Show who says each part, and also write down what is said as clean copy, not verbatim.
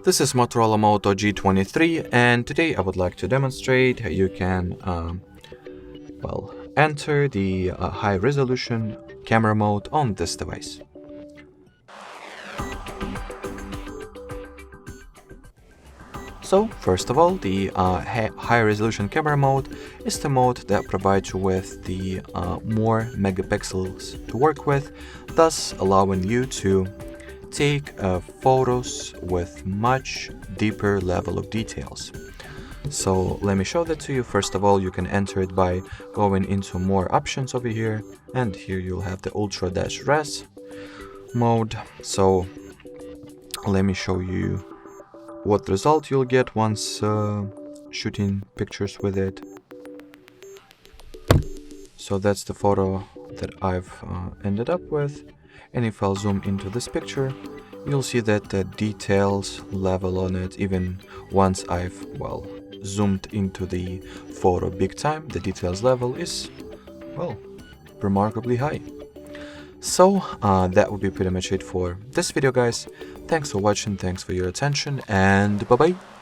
Speaker 1: This is Motorola Moto G23, and today I would like to demonstrate how you can enter the high resolution camera mode on this device. So first of all, the high resolution camera mode is the mode that provides you with the more megapixels to work with, thus allowing you to take photos with much deeper level of details. So let me show that to you. First of all, you can enter it by going into more options over here, and here you'll have the ultra-res mode. So let me show you what result you'll get once shooting pictures with it. So that's the photo that I've ended up with. And if I'll zoom into this picture, you'll see that the details level on it, even once I've, zoomed into the photo big time, the details level is, remarkably high. So that would be pretty much it for this video, guys. Thanks for watching, thanks for your attention, and bye-bye.